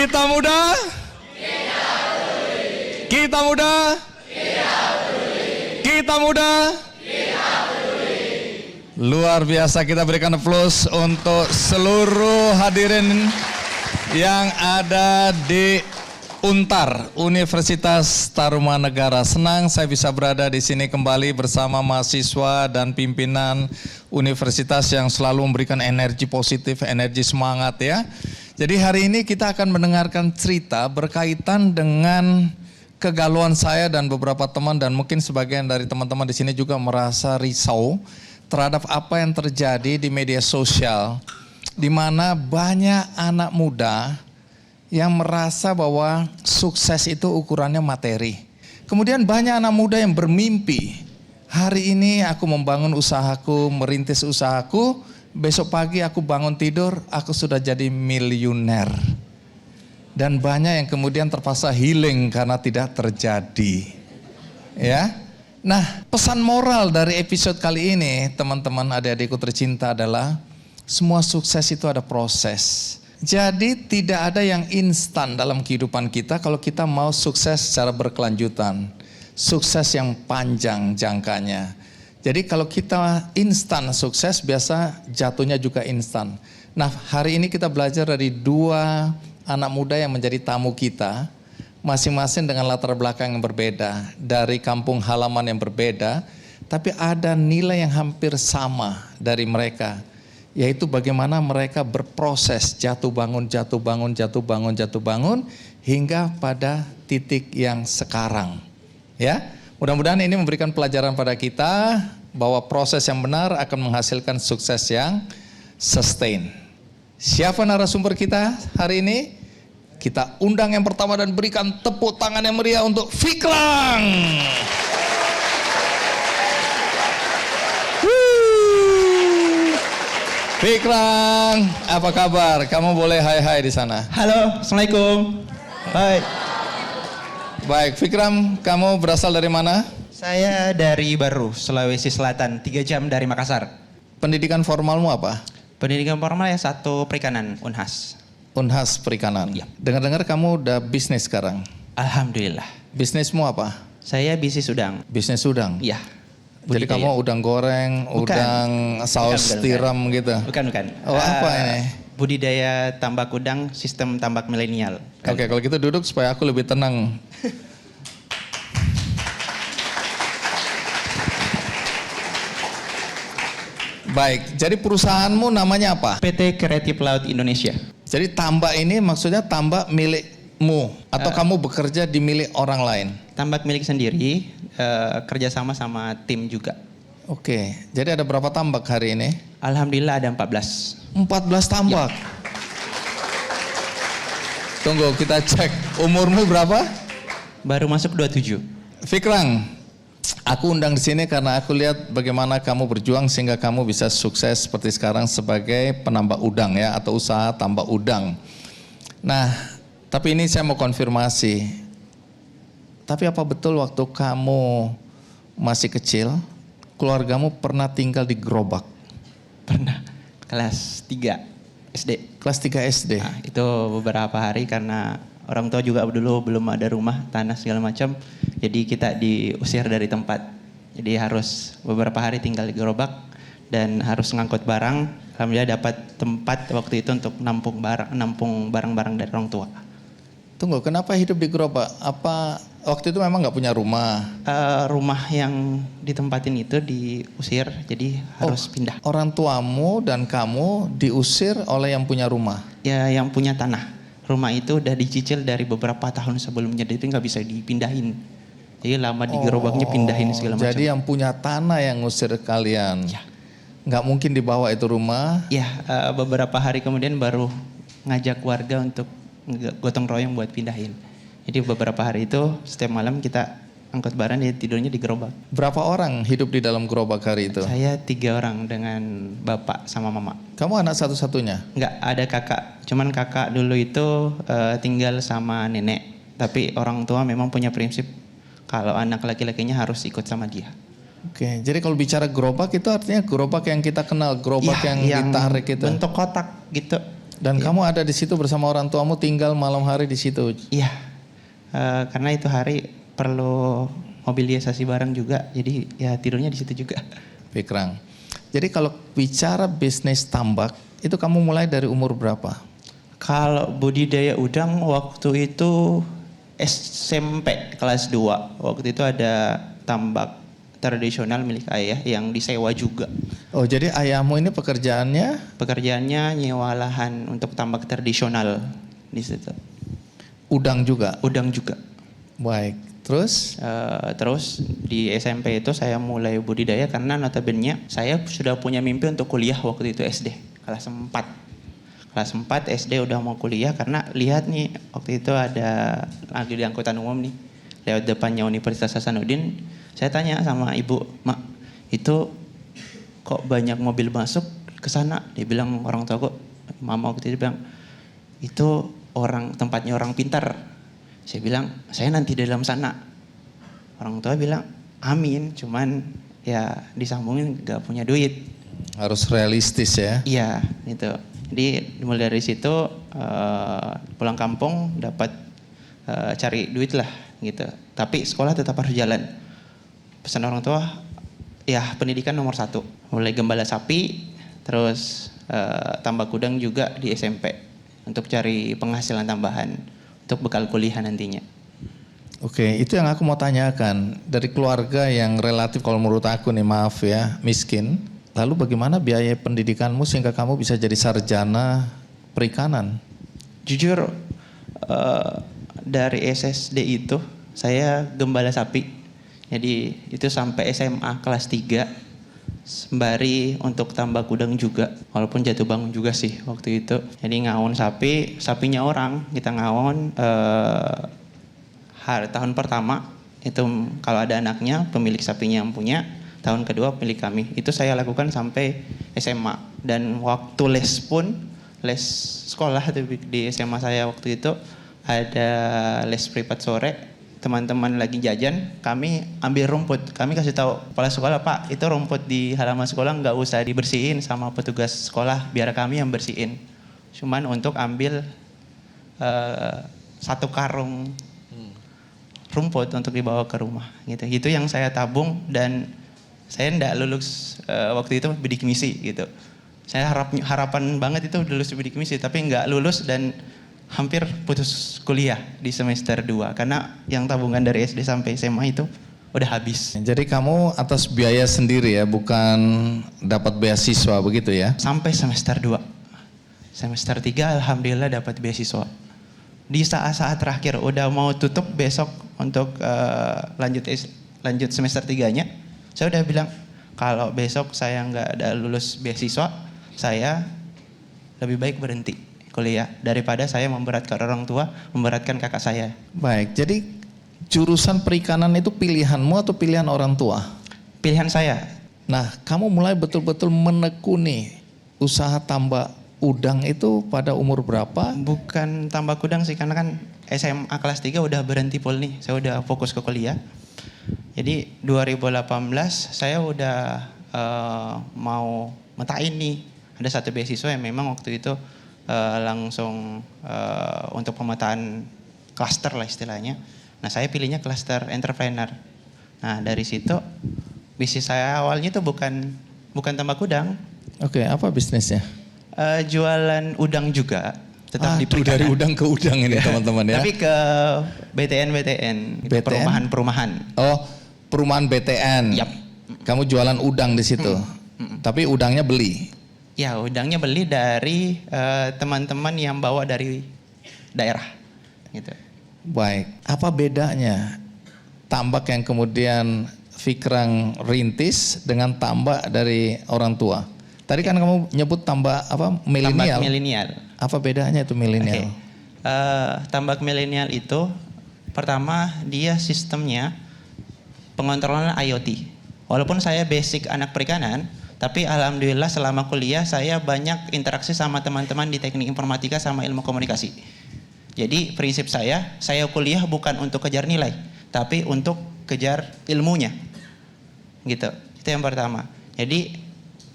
Kita muda, kita muda, kita muda. Luar biasa, kita berikan aplaus untuk seluruh hadirin yang ada di Untar, Universitas Tarumanegara. Senang saya bisa berada di sini kembali bersama mahasiswa dan pimpinan universitas yang selalu memberikan energi positif, energi semangat ya. Jadi hari ini kita akan mendengarkan cerita berkaitan dengan kegalauan saya dan beberapa teman, dan mungkin sebagian dari teman-teman di sini juga merasa risau terhadap apa yang terjadi di media sosial, di mana banyak anak muda yang merasa bahwa sukses itu ukurannya materi. Kemudian banyak anak muda yang bermimpi, hari ini aku membangun usahaku, merintis usahaku, besok pagi aku bangun tidur, aku sudah jadi miliuner. Dan banyak yang kemudian terpaksa healing karena tidak terjadi. Ya. Nah, pesan moral dari episode kali ini, teman-teman adik-adikku tercinta, adalah semua sukses itu ada proses. Jadi tidak ada yang instan dalam kehidupan kita kalau kita mau sukses secara berkelanjutan. Sukses yang panjang jangkanya. Jadi kalau kita instan sukses, biasa jatuhnya juga instan. Nah, hari ini kita belajar dari dua anak muda yang menjadi tamu kita, masing-masing dengan latar belakang yang berbeda, dari kampung halaman yang berbeda, tapi ada nilai yang hampir sama dari mereka, yaitu bagaimana mereka berproses jatuh bangun, jatuh bangun, jatuh bangun, jatuh bangun, hingga pada titik yang sekarang. Ya, mudah-mudahan ini memberikan pelajaran pada kita bahwa proses yang benar akan menghasilkan sukses yang sustain. Siapa narasumber kita hari ini? Kita undang yang pertama dan berikan tepuk tangan yang meriah untuk Fikram. Fikram, apa kabar? Kamu boleh hai-hai di sana. Halo, Assalamualaikum. Hai. Baik, Fikram, kamu berasal dari mana? Saya dari Baru, Sulawesi Selatan, 3 jam dari Makassar. Pendidikan formalmu apa? Pendidikan formal ya 1 perikanan, Unhas. Unhas Perikanan. Ya. Dengar-dengar kamu udah bisnis sekarang. Alhamdulillah. Bisnismu apa? Saya bisnis udang. Bisnis udang? Iya. Jadi budidaya. kamu udang goreng, Bukan. udang saus Bukan. tiram gitu? Bukan. Oh, apa ini? Budidaya tambak udang, sistem tambak milenial. Oke, kalau gitu duduk supaya aku lebih tenang. Baik, jadi perusahaanmu namanya apa? PT Kreatif Laut Indonesia. Jadi tambak ini maksudnya tambak milikmu atau kamu bekerja di milik orang lain? Tambak milik sendiri, kerjasama sama tim juga. Oke, jadi ada berapa tambak hari ini? Alhamdulillah ada 14. 14 tambak. Ya. Tunggu, kita cek umurmu berapa? Baru masuk 27. Fikram, aku undang di sini karena aku lihat bagaimana kamu berjuang sehingga kamu bisa sukses seperti sekarang sebagai penambak udang ya, atau usaha tambak udang. Nah, tapi ini saya mau konfirmasi. Tapi apa betul waktu kamu masih kecil, keluargamu pernah tinggal di gerobak? Pernah, kelas 3 SD. Kelas 3 SD? Nah, itu beberapa hari karena orang tua juga dulu belum ada rumah, tanah segala macam. Jadi kita diusir dari tempat. Jadi harus beberapa hari tinggal di gerobak dan harus ngangkut barang. Alhamdulillah dapat tempat waktu itu untuk nampung barang-barang dari orang tua. Tunggu, kenapa hidup di gerobak? Apa waktu itu memang nggak punya rumah? Rumah yang ditempatin itu diusir, jadi harus pindah. Orang tuamu dan kamu diusir oleh yang punya rumah? Ya, yang punya tanah. Rumah itu udah dicicil dari beberapa tahun sebelumnya, jadi nggak bisa dipindahin. Jadi lama di gerobaknya pindahin segala macam. Jadi yang punya tanah yang ngusir kalian? Ya. Nggak mungkin dibawa itu rumah? Ya, beberapa hari kemudian baru ngajak warga untuk gotong royong buat pindahin. Jadi beberapa hari itu setiap malam kita angkut barang, dia tidurnya di gerobak. Berapa orang hidup di dalam gerobak hari itu? Saya 3 orang dengan bapak sama mama. Kamu anak satu-satunya? Enggak, ada kakak. Cuman kakak dulu itu tinggal sama nenek. Tapi orang tua memang punya prinsip kalau anak laki-lakinya harus ikut sama dia. Oke, jadi kalau bicara gerobak itu artinya gerobak yang kita kenal, gerobak yang ditarik itu. Bentuk kotak gitu. Dan kamu ada di situ bersama orang tuamu, tinggal malam hari di situ. Iya, karena itu hari perlu mobilisasi barang juga, jadi ya tidurnya di situ juga. Pikrang. Jadi kalau bicara bisnis tambak, itu kamu mulai dari umur berapa? Kalau budidaya udang waktu itu SMP kelas 2. Waktu itu ada tambak tradisional milik ayah yang disewa juga. Oh, jadi ayahmu ini pekerjaannya Pekerjaannya nyewa lahan untuk tambak tradisional di situ. udang juga? Udang juga. Baik, terus? Terus di SMP itu saya mulai budidaya karena notabene saya sudah punya mimpi untuk kuliah waktu itu SD, kelas 4. Kelas 4 SD udah mau kuliah karena lihat nih waktu itu ada lagi di angkutan umum nih, lewat depannya Universitas Hasanuddin. Saya tanya sama ibu, "Mak, itu kok banyak mobil masuk ke sana?" Dia bilang, orang tua kok, mama waktu itu bilang, "Itu tempatnya orang pintar." Saya bilang, "Saya nanti di dalam sana." Orang tua bilang, "Amin, cuman ya disambungin gak punya duit." Harus realistis ya. Iya, gitu. Jadi mulai dari situ pulang kampung dapat cari duit lah gitu. Tapi sekolah tetap harus jalan. Pesan orang tua, ya pendidikan nomor 1. Mulai gembala sapi, terus tambak udang juga di SMP untuk cari penghasilan tambahan untuk bekal kuliah nantinya. Oke, itu yang aku mau tanyakan. Dari keluarga yang relatif kalau menurut aku nih, maaf ya, miskin. Lalu bagaimana biaya pendidikanmu sehingga kamu bisa jadi sarjana perikanan? Jujur dari SSD itu saya gembala sapi. Jadi itu sampai SMA kelas 3 sembari untuk tambak udang juga. Walaupun jatuh bangun juga sih waktu itu. Jadi ngawon sapi, sapinya orang kita ngawon tahun pertama itu kalau ada anaknya pemilik sapinya yang punya. Tahun kedua milik kami. Itu saya lakukan sampai SMA. Dan waktu les pun, les sekolah di SMA saya waktu itu ada les privat sore. Teman-teman lagi jajan, kami ambil rumput. Kami kasih tahu kepala sekolah, "Pak, itu rumput di halaman sekolah nggak usah dibersihin sama petugas sekolah, biar kami yang bersihin. Cuman untuk ambil 1 karung rumput untuk dibawa ke rumah." Gitu. Itu yang saya tabung dan saya enggak lulus waktu itu bidik misi gitu. Saya harapan banget itu lulus bidik misi, tapi enggak lulus dan hampir putus kuliah di semester 2 karena yang tabungan dari SD sampai SMA itu udah habis. Jadi kamu atas biaya sendiri ya, bukan dapat beasiswa begitu ya? Sampai semester 2. Semester 3 alhamdulillah dapat beasiswa. Di saat-saat terakhir udah mau tutup besok untuk lanjut semester 3-nya. Saya udah bilang, kalau besok saya nggak ada lulus beasiswa, saya lebih baik berhenti kuliah daripada saya memberatkan orang tua, memberatkan kakak saya. Baik, jadi jurusan perikanan itu pilihanmu atau pilihan orang tua? Pilihan saya. Nah, kamu mulai betul-betul menekuni usaha tambak udang itu pada umur berapa? Bukan tambak udang sih, karena kan SMA kelas 3 udah berhenti full nih, saya udah fokus ke kuliah. Jadi 2018 saya udah mau metain nih. Ada satu beasiswa yang memang waktu itu langsung untuk pemetaan klaster lah istilahnya. Nah saya pilihnya klaster entrepreneur. Nah dari situ bisnis saya awalnya tuh bukan tambak udang. Oke, apa bisnisnya? Jualan udang juga. Tetap di dari udang ke udang ini teman-teman ya. Tapi ke BTN, gitu, perumahan. Oh, perumahan BTN. Yap. Kamu jualan udang di situ. Tapi udangnya beli. Ya, udangnya beli dari teman-teman yang bawa dari daerah. Gitu. Baik. Apa bedanya tambak yang kemudian Fikrang rintis dengan tambak dari orang tua? Tadi kan kamu nyebut tambak apa? Milenial. Tambak milenial. Apa bedanya itu milenial? Tambak milenial itu pertama dia sistemnya pengontrolan IoT. Walaupun saya basic anak perikanan, tapi alhamdulillah selama kuliah saya banyak interaksi sama teman-teman di teknik informatika sama ilmu komunikasi. Jadi prinsip saya kuliah bukan untuk kejar nilai, tapi untuk kejar ilmunya. Gitu. Itu yang pertama. Jadi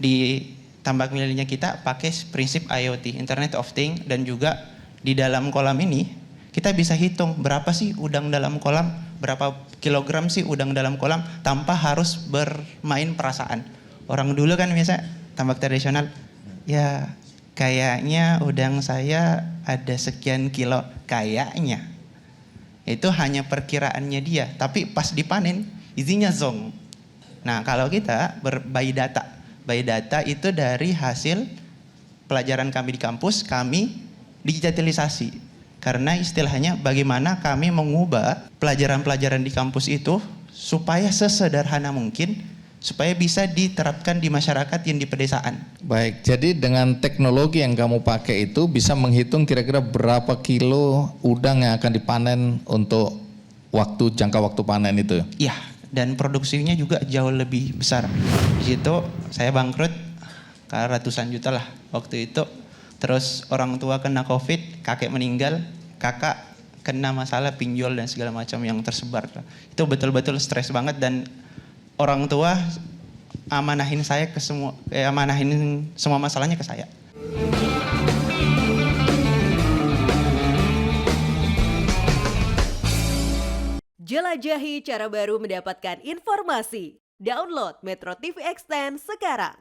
di tambak milihnya kita pakai prinsip IoT, Internet of Things, dan juga di dalam kolam ini kita bisa hitung berapa sih udang dalam kolam, berapa kilogram sih udang dalam kolam tanpa harus bermain perasaan. Orang dulu kan biasa tambak tradisional, ya kayaknya udang saya ada sekian kilo, kayaknya. Itu hanya perkiraannya dia, tapi pas dipanen isinya zong. Nah kalau kita by data, by data itu dari hasil pelajaran kami di kampus, kami digitalisasi. Karena istilahnya bagaimana kami mengubah pelajaran-pelajaran di kampus itu supaya sesederhana mungkin, supaya bisa diterapkan di masyarakat yang di pedesaan. Baik, jadi dengan teknologi yang kamu pakai itu bisa menghitung kira-kira berapa kilo udang yang akan dipanen untuk jangka waktu panen itu? Iya, dan produksinya juga jauh lebih besar. Di situ saya bangkrut ratusan juta lah waktu itu. Terus orang tua kena COVID, kakek meninggal, kakak kena masalah pinjol dan segala macam yang tersebar. Itu betul-betul stres banget, dan orang tua amanahin semua masalahnya ke saya. Jelajahi cara baru mendapatkan informasi. Download Metro TV Extend sekarang.